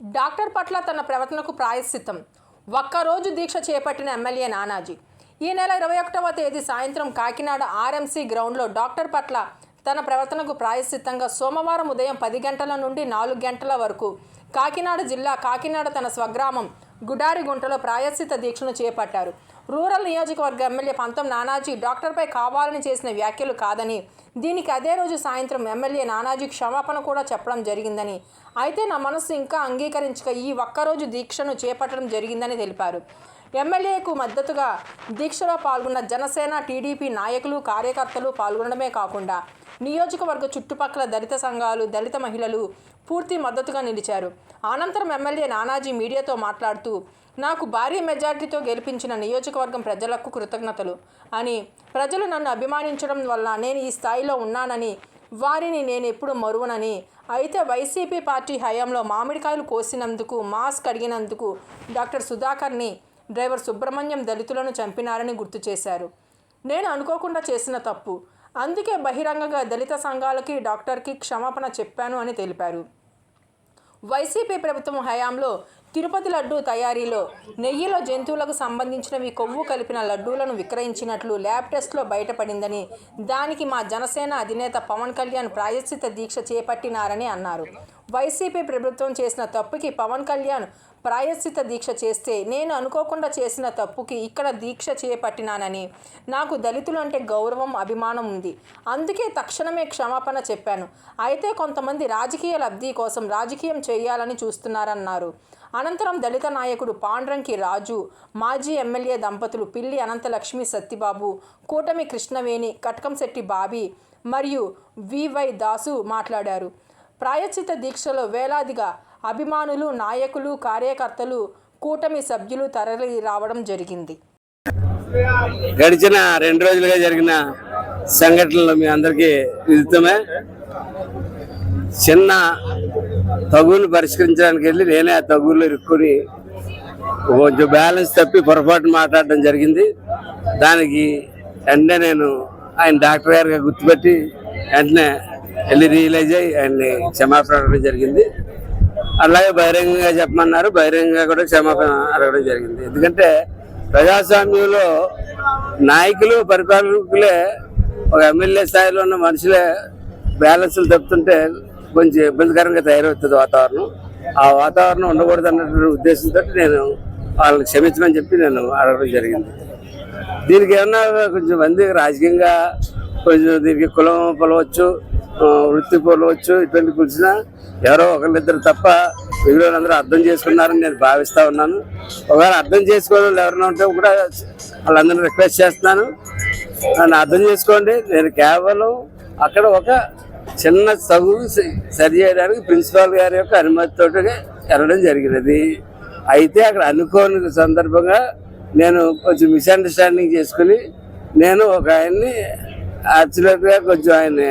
Doctor పట్ల తన ప్రవర్తనకు ప్రాయశ్చిత్తం. ఒక్కరోజు దీక్ష చేపట్టిన ఎమ్మెల్యే నానాజీ. ఈ నెల 21వ తేదీ సాయంత్రం కాకినాడ ఆర్ఎంసీ గ్రౌండ్లో డాక్టర్ పట్ల తన ప్రవర్తనకు ప్రాయశ్చిత్తంగా సోమవారం ఉదయం 10 గంటల నుండి 4 గంటల వరకు కాకినాడ జిల్లా కాకినాడ తన స్వగ్రామం గుడారిగుంటలో ప్రాయశ్చిత్త దీక్షను చేపట్టారు. రూరల్ నియోజకవర్గ ఎమ్మెల్యే పంతం నానాజీ డాక్టర్పై కావాలని చేసిన వ్యాఖ్యలు కాదని, దీనికి అదే రోజు సాయంత్రం ఎమ్మెల్యే నానాజీ క్షమాపణ కూడా చెప్పడం జరిగిందని, అయితే నా మనస్సు ఇంకా అంగీకరించక ఈ ఒక్కరోజు దీక్షను చేపట్టడం జరిగిందని తెలిపారు. ఎమ్మెల్యేకు మద్దతుగా దీక్షలో పాల్గొన్న జనసేన, టీడీపీ నాయకులు, కార్యకర్తలు పాల్గొనడమే కాకుండా నియోజకవర్గ చుట్టుపక్కల దళిత సంఘాలు, దళిత మహిళలు పూర్తి మద్దతుగా నిలిచారు. అనంతరం ఎమ్మెల్యే నానాజీ మీడియాతో మాట్లాడుతూ, నాకు భారీ మెజార్టీతో గెలిపించిన నియోజకవర్గం ప్రజలకు కృతజ్ఞతలు అని, ప్రజలు నన్ను అభిమానించడం వల్ల నేను ఈ స్థాయిలో ఉన్నానని, వారిని నేను ఎప్పుడు మరువనని, అయితే వైసీపీ పార్టీ హయాంలో మామిడికాయలు కోసినందుకు, మాస్క్ అడిగినందుకు డాక్టర్ సుధాకర్ని, డ్రైవర్ సుబ్రహ్మణ్యం దళితులను చంపినారని గుర్తు చేశారు. నేను అనుకోకుండా చేసిన తప్పు, అందుకే బహిరంగంగా దళిత సంఘాలకి, డాక్టర్కి క్షమాపణ చెప్పాను అని తెలిపారు. వైసీపీ ప్రభుత్వం హయాంలో తిరుపతి లడ్డూ తయారీలో నెయ్యిలో జంతువులకు సంబంధించినవి కొవ్వు కలిపిన లడ్డూలను విక్రయించినట్లు ల్యాబ్ టెస్ట్లో బయటపడిందని, దానికి మా జనసేన అధినేత పవన్ కళ్యాణ్ ప్రాయశ్చిత్త దీక్ష చేపట్టినారని అన్నారు. వైసీపీ ప్రభుత్వం చేసిన తప్పుకి పవన్ కళ్యాణ్ ప్రాయశ్చిత్త దీక్ష చేస్తే, నేను అనుకోకుండా చేసిన తప్పుకి ఇక్కడ దీక్ష చేపట్టినానని, నాకు దళితులు అంటే గౌరవం, అభిమానం ఉంది, అందుకే తక్షణమే క్షమాపణ చెప్పాను. అయితే కొంతమంది రాజకీయ లబ్ధి కోసం రాజకీయం చేయాలని చూస్తున్నారన్నారు. అనంతరం దళిత నాయకుడు పాండ్రంకి రాజు, మాజీ ఎమ్మెల్యే దంపతులు పిల్లి అనంతలక్ష్మి సత్తిబాబు, కూటమి కృష్ణవేణి, కట్కంశెట్టి బాబీ మరియు వివై దాసు మాట్లాడారు. ప్రాయశ్చిత్త దీక్షలో వేలాదిగా అభిమానులు, నాయకులు, కార్యకర్తలు, కూటమి సభ్యులు తరలి రావడం జరిగింది. గడిచిన 2 రోజులుగా జరిగిన సంఘటనలు మీ అందరికీ విదితమే. చిన్న తగులు పరిష్కరించడానికి వెళ్ళి నేనే ఆ తగులు ఇరుక్కుని కొంచెం బ్యాలెన్స్ తప్పి పొరపాటు మాట్లాడడం జరిగింది. దానికి వెంటనే నేను ఆయన డాక్టర్ గారిగా గుర్తుపెట్టి వెంటనే వెళ్ళి రియలైజ్ అయ్యి ఆయన్ని క్షమాపణ అడగడం జరిగింది. అలాగే బహిరంగంగా చెప్పమన్నారు, బహిరంగంగా కూడా క్షమాపణ అడగడం జరిగింది. ఎందుకంటే ప్రజాస్వామ్యంలో నాయకులు, పరిపాలకులే ఒక ఎమ్మెల్యే స్థాయిలో ఉన్న మనుషులే బ్యాలెన్స్లు తప్పుతుంటే కొంచెం ఇబ్బందికరంగా తయారవుతుంది వాతావరణం. ఆ వాతావరణం ఉండకూడదు అన్నటువంటి ఉద్దేశంతో నేను వాళ్ళని క్షమించమని చెప్పి నేను అడగడం జరిగింది. దీనికి ఏమన్నా కొంచెం మంది రాజకీయంగా కొంచెం దీనికి కులం పొలవచ్చు, వృత్తి పొలవచ్చు, ఇటువంటి కూర్చున్నా ఎవరో ఒకరిద్దరు తప్ప మిగిలినందరూ అర్థం చేసుకున్నారని నేను భావిస్తూ ఉన్నాను. ఒకవేళ అర్థం చేసుకోవడం ఎవరైనా ఉంటే కూడా వాళ్ళందరినీ రిక్వెస్ట్ చేస్తున్నాను, నన్ను అర్థం చేసుకోండి. నేను కేవలం అక్కడ ఒక చిన్న తగు సరి చేయడానికి ప్రిన్సిపాల్ గారి యొక్క అనుమతితో వెళ్ళడం జరిగినది. అయితే అక్కడ అనుకోని సందర్భంగా నేను కొంచెం మిస్అండర్స్టాండింగ్ చేసుకుని నేను ఒక ఆయన్ని యాక్చువల్గా కొంచెం ఆయన్ని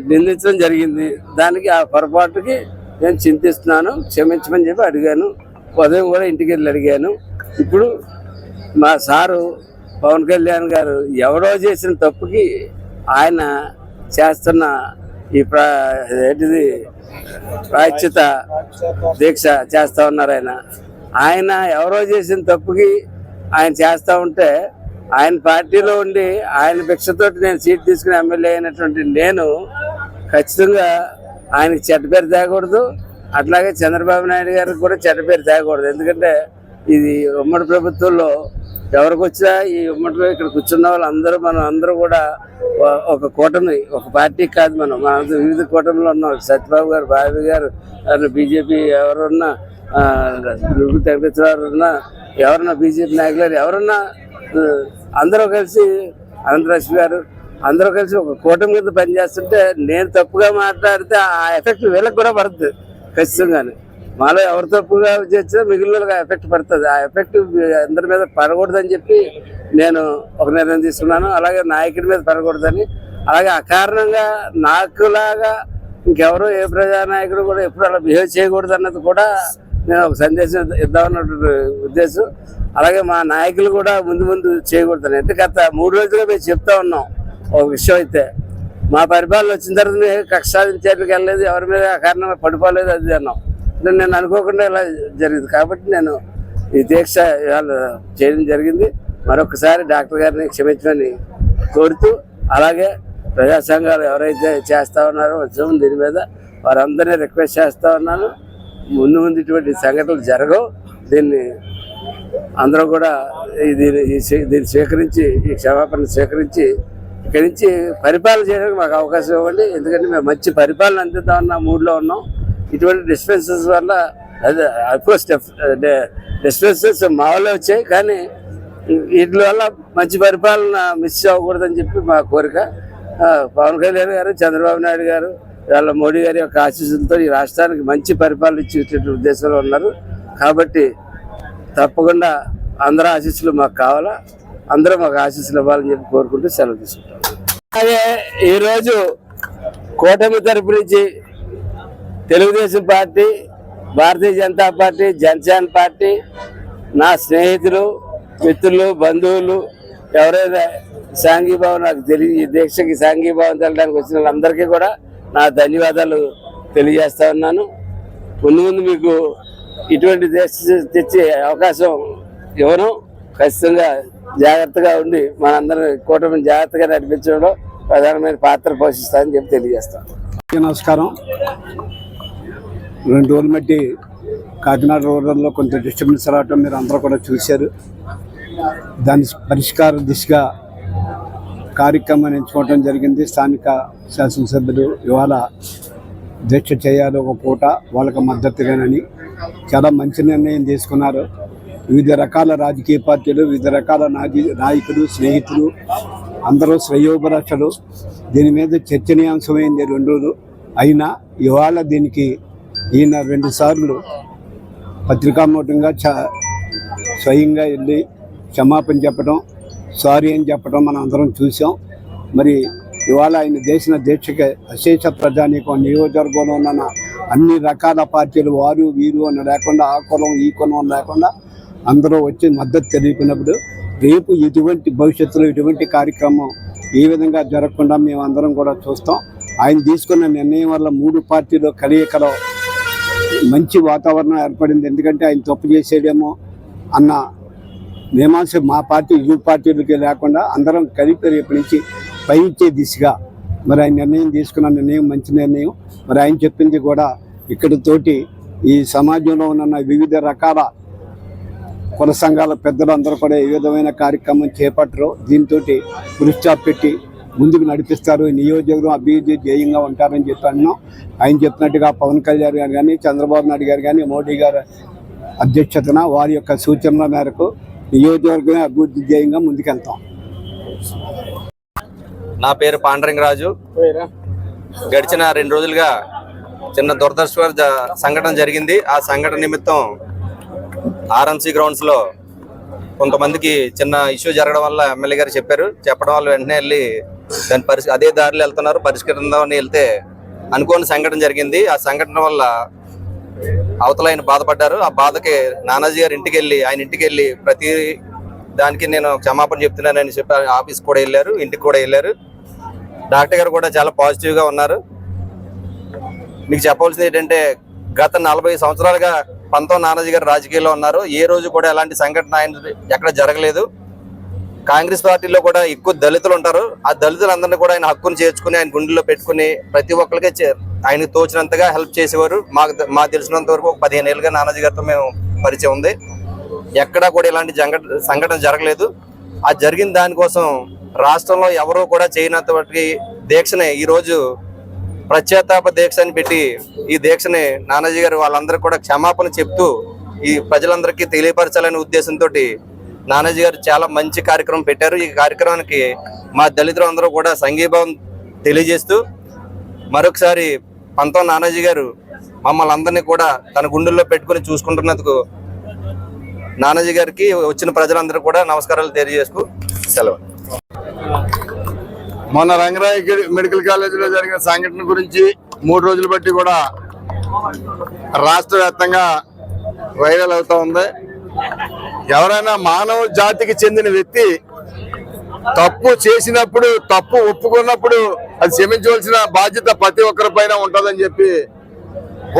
నిందించడం జరిగింది. దానికి ఆ పొరపాటుకి నేను చింతిస్తున్నాను, క్షమించమని చెప్పి అడిగాను. ఉదయం కూడా ఇంటికి వెళ్ళి అడిగాను. ఇప్పుడు మా సారు పవన్ కళ్యాణ్ గారు ఎవడో చేసిన తప్పుకి ఆయన చేస్తున్న ఈ ఏంటిది ప్రాయశ్చిత్త దీక్ష చేస్తూ ఉన్నారు. ఆయన ఎవరో చేసిన తప్పుకి ఆయన చేస్తూ ఉంటే, ఆయన పార్టీలో ఉండి ఆయన భిక్షతోటి నేను సీట్ తీసుకుని ఎమ్మెల్యే అయినటువంటి నేను ఖచ్చితంగా ఆయనకి చెడ్డ పేరు తేకూడదు. అట్లాగే చంద్రబాబు నాయుడు గారికి కూడా చెడ్డ పేరు తేకూడదు. ఎందుకంటే ఇది ఉమ్మడి ప్రభుత్వంలో ఎవరికి వచ్చినా ఈ ఉమ్మడిలో ఇక్కడ కూర్చున్న వాళ్ళందరూ మనం అందరూ కూడా ఒక కూటమి, ఒక పార్టీ కాదు, మనం వివిధ కూటమిలో ఉన్నాం. సత్యబాబు గారు, బాబీ గారు, బీజేపీ ఎవరున్నా, వెంకటేశ్వరరావు ఉన్నా, ఎవరన్నా బీజేపీ నాయకులు ఎవరన్నా అందరూ కలిసి, అనంతలక్ష్మి గారు అందరూ కలిసి ఒక కూటమి కింద పనిచేస్తుంటే నేను తప్పుగా మాట్లాడితే ఆ ఎఫెక్ట్ వీళ్ళకి కూడా పడుతుంది ఖచ్చితంగానే. మాలో ఎవరు తప్పుగా చేసినా మిగిలిన ఎఫెక్ట్ పడుతుంది. ఆ ఎఫెక్ట్ అందరి మీద పడకూడదని చెప్పి నేను ఒక నిర్ణయం తీసుకున్నాను. అలాగే నాయకుడి మీద పడకూడదని, అలాగే అకారణంగా నాకులాగా ఇంకెవరో ఏ ప్రజానాయకుడు కూడా ఎప్పుడు అలా బిహేవ్ చేయకూడదు అన్నది కూడా నేను ఒక సందేశం ఇద్దామన్నటువంటి ఉద్దేశం. అలాగే మా నాయకులు కూడా ముందు చేయకూడదని. అంటే గత 3 రోజులుగా మేము చెప్తా ఉన్నాం ఒక విషయం. అయితే మా పరిపాలన వచ్చిన తర్వాత కక్ష సాధించేందుకు వెళ్ళలేదు, ఎవరి మీద కారణంగా పడిపోలేదు, అది అన్నాం. నేను అనుకోకుండా ఇలా జరిగింది కాబట్టి నేను ఈ దీక్ష ఇవాళ చేయడం జరిగింది. మరొకసారి డాక్టర్ గారిని క్షమించమని కోరుతూ, అలాగే ప్రజా సంఘాలు ఎవరైతే చేస్తా ఉన్నారో ఉద్యమం దీని మీద వారందరినీ రిక్వెస్ట్ చేస్తా ఉన్నాను. ముందు ఇటువంటి సంఘటనలు జరగవు. దీన్ని అందరూ కూడా దీన్ని స్వీకరించి, ఈ క్షమాపణ స్వీకరించి ఇక్కడి నుంచి పరిపాలన చేయడానికి మాకు అవకాశం ఇవ్వండి. ఎందుకంటే మేము మంచి పరిపాలన అందిద్దామన్న మూడ్లో ఉన్నాం. ఇటువంటి డిస్పెన్సెస్ వల్ల అదే అఫ్కోర్స్ డిస్పెన్సెస్ మామూలుగా వచ్చాయి, కానీ వీటి వల్ల మంచి పరిపాలన మిస్ అవ్వకూడదని చెప్పి మా కోరిక. పవన్ కళ్యాణ్ గారు, చంద్రబాబు నాయుడు గారు, వాళ్ళ మోడీ గారి యొక్క ఆశీస్సులతో ఈ రాష్ట్రానికి మంచి పరిపాలన ఇచ్చేటువంటి ఉద్దేశంలో ఉన్నారు. కాబట్టి తప్పకుండా అందరూ ఆశీస్సులు మాకు కావాలా, అందరూ మాకు ఆశీస్సులు ఇవ్వాలని చెప్పి కోరుకుంటూ సెలవు తీసుకుంటాం. అలాగే ఈరోజు కూటమి తరపు నుంచి Telugu Desam party, Bharatiya Janata party, Janasena party, నా స్నేహితులు, మిత్రులు, బంధువులు ఎవరైనా సాంఘీభావం నాకు ఈ దీక్షకి సాంఘీభావం తెలడానికి వచ్చిన వాళ్ళందరికీ కూడా నా ధన్యవాదాలు తెలియజేస్తా ఉన్నాను. ముందు మీకు ఇటువంటి దీక్ష తెచ్చే అవకాశం ఇవ్వను. ఖచ్చితంగా జాగ్రత్తగా ఉండి మనందరం కూటమిని జాగ్రత్తగా నడిపించడంలో ప్రధానమైన పాత్ర పోషిస్తానని చెప్పి తెలియజేస్తాను. నమస్కారం. 2 రోజులు బట్టి కాకినాడ రూరల్లో కొంత డిస్టర్బెన్స్ రావటం మీరు అందరూ కూడా చూశారు. దాని పరిష్కార దిశగా కార్యక్రమాన్ని ఎంచుకోవడం జరిగింది. స్థానిక శాసనసభ్యులు ఇవాళ దీక్ష చేయాలి ఒక పూట వాళ్ళకి మద్దతుగానని చాలా మంచి నిర్ణయం తీసుకున్నారు. వివిధ రకాల రాజకీయ పార్టీలు, వివిధ రకాల నాయకులు, స్నేహితులు అందరూ శ్రేయోభిలాషులు దీని మీద చర్చనీయాంశమైంది 2 రోజులు. అయినా ఇవాళ దీనికి ఈయన 2 సార్లు పత్రికామూలంగా స్వయంగా వెళ్ళి క్షమాపణ చెప్పడం, సారీ అని చెప్పడం మనం అందరం చూసాం. మరి ఇవాళ ఆయన చేసిన దీక్షకి అశేష ప్రజానీకం, నియోజకవర్గంలో ఉన్న అన్ని రకాల పార్టీలు వారు వీరు అని లేకుండా, ఆ కులం ఈ కులం అని లేకుండా అందరూ వచ్చి మద్దతు తెలిపినప్పుడు రేపు ఇటువంటి భవిష్యత్తులో ఇటువంటి కార్యక్రమం ఏ విధంగా జరగకుండా మేము అందరం కూడా చూస్తాం. ఆయన తీసుకున్న నిర్ణయం వల్ల 3 పార్టీలు కలయికలో మంచి వాతావరణం ఏర్పడింది. ఎందుకంటే ఆయన తప్పు చేసేదేమో అన్న మీమాంస మా పార్టీ ఇరు పార్టీలకి లేకుండా అందరం కలిపి రేపు నుంచి పైచే దిశగా మరి ఆయన నిర్ణయం తీసుకున్న నిర్ణయం మంచి నిర్ణయం. మరి ఆయన చెప్పింది కూడా ఇక్కడితోటి ఈ సమాజంలో ఉన్న వివిధ రకాల కుల సంఘాల పెద్దలు అందరూ కూడా ఏ విధమైన కార్యక్రమం చేపట్టరు. దీంతో పురుషాప్ పెట్టి ముందుకు నడిపిస్తారు. నియోజకవర్గం అభివృద్ధి ధ్యేయంగా ఉంటారని చెప్పాను. ఆయన చెప్పినట్టుగా పవన్ కళ్యాణ్ గారు కానీ, చంద్రబాబు నాయుడు గారు కానీ, మోడీ గారు అధ్యక్షతన వారి యొక్క సూచనల మేరకు నియోజకవర్గం అభివృద్ధి ధ్యేయంగా ముందుకెళ్తాం. నా పేరు పాండరంగరాజు. గడిచిన 2 రోజులుగా చిన్న దురదృష్టకర సంఘటన జరిగింది. ఆ సంఘటన నిమిత్తం ఆర్ఎంసీ గ్రౌండ్స్ లో కొంతమందికి చిన్న ఇష్యూ జరగడం వల్ల ఎమ్మెల్యే గారు చెప్పడం వల్ల వెంటనే వెళ్ళి దాని అదే దారిలో వెళ్తున్నారు. పరిష్కరిందామని వెళ్తే అనుకోని సంఘటన జరిగింది. ఆ సంఘటన వల్ల అవతల ఆయన బాధపడ్డారు. ఆ బాధకి నానాజీ గారు ఆయన ఇంటికి వెళ్ళి ప్రతి దానికి నేను క్షమాపణ చెప్తున్నానని చెప్పి ఆఫీస్ కూడా వెళ్ళారు, ఇంటికి కూడా వెళ్ళారు. డాక్టర్ గారు కూడా చాలా పాజిటివ్ గా ఉన్నారు. మీకు చెప్పవలసింది ఏంటంటే గత 40 సంవత్సరాలుగా పంతం నానాజీ గారు రాజకీయాల్లో ఉన్నారు. ఏ రోజు కూడా ఎలాంటి సంఘటన ఆయన ఎక్కడ జరగలేదు. కాంగ్రెస్ పార్టీలో కూడా ఎక్కువ దళితులు ఉంటారు. ఆ దళితులందరినీ కూడా ఆయన హక్కును చేర్చుకుని ఆయన గుండెల్లో పెట్టుకుని ప్రతి ఒక్కరికి ఆయనకు తోచినంతగా హెల్ప్ చేసేవారు. మాకు తెలిసినంత వరకు 15 ఏళ్ళుగా నానాజీ గారితో మేము పరిచయం ఉంది. ఎక్కడా కూడా ఇలాంటి సంఘటన జరగలేదు. ఆ జరిగిన దానికోసం రాష్ట్రంలో ఎవరూ కూడా చేయనంతటి దీక్షని ఈరోజు ప్రత్యేతాప దీక్ష అని పెట్టి ఈ దీక్షని నానాజీ గారు వాళ్ళందరూ కూడా క్షమాపణ చెప్తూ ఈ ప్రజలందరికీ తెలియపరచాలనే ఉద్దేశంతో నానాజీ గారు చాలా మంచి కార్యక్రమం పెట్టారు. ఈ కార్యక్రమానికి మా దళితులు అందరూ కూడా సంఘీభావం తెలియజేస్తూ మరొకసారి పంతం నానాజీ గారు మమ్మల్ని అందరినీ కూడా తన గుండెల్లో పెట్టుకుని చూసుకుంటున్నందుకు నానాజీ గారికి వచ్చిన ప్రజలందరూ కూడా నమస్కారాలు తెలియజేస్తూ సెలవు. మొన్న రంగరాయ మెడికల్ కాలేజీలో జరిగిన సంఘటన గురించి 3 రోజులు బట్టి కూడా రాష్ట్ర వ్యాప్తంగా వైరల్ అవుతా ఉంది. ఎవరైనా మానవ జాతికి చెందిన వ్యక్తి తప్పు చేసినప్పుడు, తప్పు ఒప్పుకున్నప్పుడు అది క్షమించవలసిన బాధ్యత ప్రతి ఒక్కరి పైన ఉంటుందని చెప్పి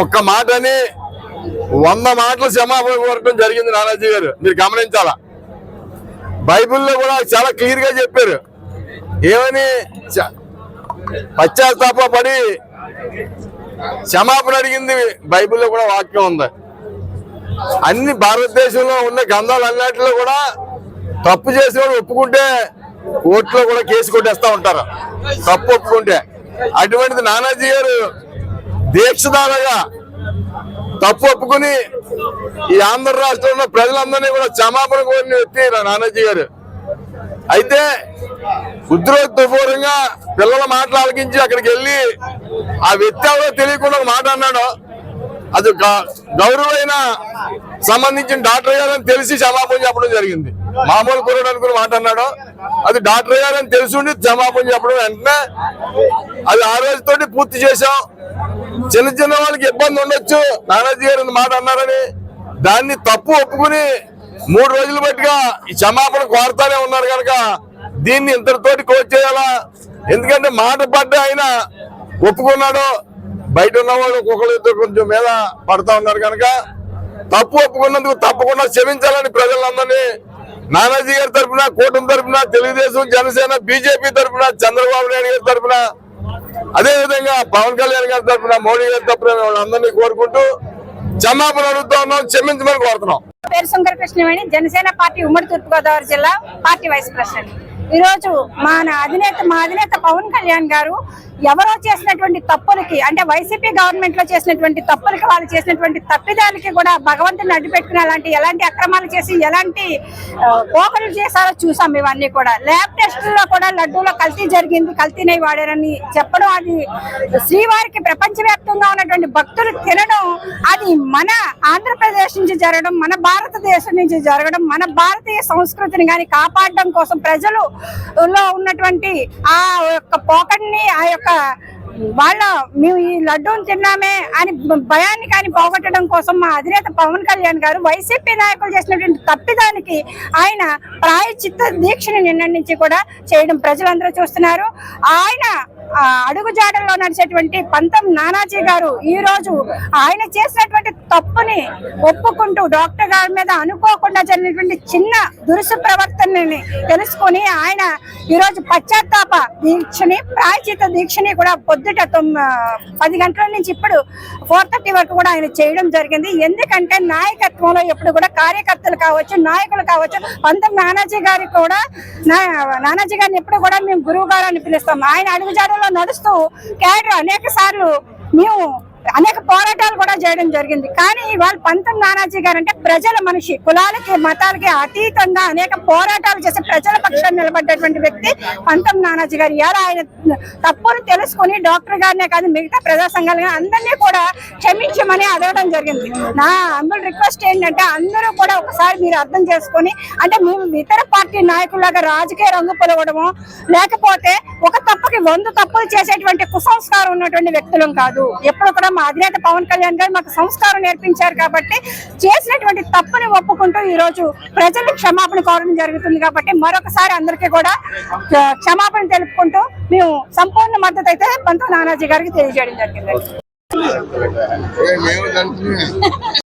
ఒక్క మాటని 100 మాటలు క్షమాపణ కోరటం జరిగింది నానాజీ గారు. మీరు గమనించాలా, బైబిల్లో కూడా చాలా క్లియర్ గా చెప్పారు. ఏమని పశ్చాత్తాపడి క్షమాపణ అడిగింది బైబిల్లో కూడా వాక్యం ఉంది. అన్ని భారతదేశంలో ఉన్న గ్రంథాలు అన్నిటిలో కూడా తప్పు చేసిన వాడు ఒప్పుకుంటే కోర్టులో కూడా కేసు కొట్టేస్తా ఉంటారు తప్పు ఒప్పుకుంటే. అటువంటిది నానాజీ గారు దీక్షదారుగా తప్పు ఒప్పుకుని ఈ ఆంధ్ర రాష్ట్రంలో ప్రజలందరినీ కూడా క్షమాపణ కోరిన వ్యక్తి నానాజీ గారు. అయితే ఉద్రేకపూర్వకంగా పిల్లల మాటలు ఆలకించి అక్కడికి వెళ్ళి ఆ వ్యక్తి ఎవరో తెలియకుండా ఒక మాట అన్నాడు. అది గౌరవైన సంబంధించిన డాక్టర్ గారు అని తెలిసి క్షమాపణ చెప్పడం జరిగింది. మామూలు కుర్రాడు అనుకుని మాట అన్నాడు, అది డాక్టర్ గారు అని తెలిసి ఉండి క్షమాపణ చెప్పడం. వెంటనే అది ఆ రోజుతోటి పూర్తి చేశాం. చిన్న చిన్న వాళ్ళకి ఇబ్బంది ఉండొచ్చు, నానాజీ గారు మాట అన్నారని దాన్ని తప్పు ఒప్పుకుని 3 రోజులు బట్టిగా ఈ క్షమాపణ కోరుతానే ఉన్నారు కనుక దీన్ని ఇంతటితోటి కోచ్ చేయాలా. ఎందుకంటే మాట పడ్డ ఆయన ఒప్పుకున్నాడు, బయట ఉన్నవాళ్ళు ఒక్కొక్కరు కొంచెం మీద పడతా ఉన్నారు కనుక తప్పు ఒప్పుకున్నందుకు తప్పకుండా క్షమించాలని ప్రజలందరినీ నానాజీ గారి తరఫున, కూటమి తరఫున, తెలుగుదేశం, జనసేన, బీజేపీ తరఫున, చంద్రబాబు నాయుడు గారి తరఫున, అదే విధంగా పవన్ కళ్యాణ్ గారి తరఫున, మోడీ గారి తరఫున వాళ్ళందరినీ కోరుకుంటూ క్షమాపణ అడుగుతా ఉన్నాం, క్షమించమని కోరుతున్నాం. పేరు శంకర కృష్ణవేణి, జనసేన పార్టీ ఉమ్మడి తూర్పుగోదావరి జిల్లా పార్టీ వైస్ ప్రెసిడెంట్. ఈ రోజు మా అధినేత పవన్ కళ్యాణ్ గారు ఎవరో చేసినటువంటి తప్పులకి, అంటే వైసీపీ గవర్నమెంట్ లో చేసినటువంటి తప్పులకి, వాళ్ళు చేసినటువంటి తప్పిదాలకి కూడా భగవంతుని అడ్డుపెట్టుకుని ఎలాంటి అక్రమాలు చేసి ఎలాంటి పోకలు చేశారో చూసాం. ఇవన్నీ కూడా ల్యాబ్ టెస్టుల్లో కూడా లడ్డూలో కల్తీ జరిగింది, కల్తీనై వాడారని చెప్పడం, అది శ్రీవారికి ప్రపంచవ్యాప్తంగా ఉన్నటువంటి భక్తులు తినడం, అది మన ఆంధ్రప్రదేశ్ నుంచి జరగడం, మన భారతదేశం నుంచి జరగడం, మన భారతీయ సంస్కృతిని కానీ కాపాడడం కోసం ప్రజలు లో ఉన్నటువంటి ఆ యొక్క పోకడిని, ఆ యొక్క మేము ఈ లడ్డూని తిన్నామే అని భయాన్ని కానీ పోగొట్టడం కోసం మా అధినేత పవన్ కళ్యాణ్ గారు వైసీపీ నాయకులు చేసినటువంటి తప్పిదానికి ఆయన ప్రాయశ్చిత్త దీక్షని నిన్న నుంచి కూడా చేయడం ప్రజలందరూ చూస్తున్నారు. ఆయన అడుగుజాడల్లో నడిచేటువంటి పంతం నానాజీ గారు ఈ రోజు ఆయన చేసినటువంటి తప్పుని ఒప్పుకుంటూ డాక్టర్ గారి మీద అనుకోకుండా జరిగినటువంటి చిన్న దురుసు ప్రవర్తనని తెలుసుకొని ఆయన ఈ రోజు పశ్చాత్తాప దీక్షని, ప్రాయశ్చిత్త దీక్షని కూడా పొద్దుట 10 గంటల నుంచి ఇప్పుడు 4:30 వరకు కూడా ఆయన చేయడం జరిగింది. ఎందుకంటే నాయకత్వంలో ఎప్పుడు కూడా కార్యకర్తలు కావచ్చు, నాయకులు కావచ్చు, పంతం నానాజీ గారికి కూడా నానాజీ గారిని ఎప్పుడు కూడా మేము గురువు గారు అని పిలుస్తాం. ఆయన అడుగుజాడలో నడుస్తూ క్యాడర్ అనేక సార్లు మేము అనేక పోరాటాలు కూడా చేయడం జరిగింది. కానీ వాళ్ళు పంతం నానాజీ గారు అంటే ప్రజల మనిషి, కులాలకి మతాలకి అతీతంగా అనేక పోరాటాలు చేసి ప్రజల పక్షాన్ని నిలబడ్డటువంటి వ్యక్తి పంతం నానాజీ గారు. ఇలా ఆయన తప్పును తెలుసుకుని డాక్టర్ గారినే కాదు మిగతా ప్రజా సంఘాలు అందరినీ కూడా క్షమించమని అడగడం జరిగింది. నా అంబుల్ రిక్వెస్ట్ ఏంటంటే అందరూ కూడా ఒకసారి మీరు అర్థం చేసుకొని, అంటే మేము ఇతర పార్టీ నాయకులాగా రాజకీయ రంగు పొలవడము, లేకపోతే ఒక తప్పుకి 100 తప్పులు చేసేటువంటి కుసంస్కారం ఉన్నటువంటి వ్యక్తులం కాదు. ఎప్పుడు కూడా మా అధినేత పవన్ కళ్యాణ్ గారు మాకు సంస్కారం నేర్పించారు కాబట్టి చేసినటువంటి తప్పుని ఒప్పుకుంటూ ఈ రోజు ప్రజలు క్షమాపణ కోరడం జరుగుతుంది. కాబట్టి మరొకసారి అందరికీ కూడా క్షమాపణ తెలుపుకుంటూ మేము సంపూర్ణ మద్దతు అయితే పంతం నానాజీ గారికి తెలియజేయడం జరిగింది.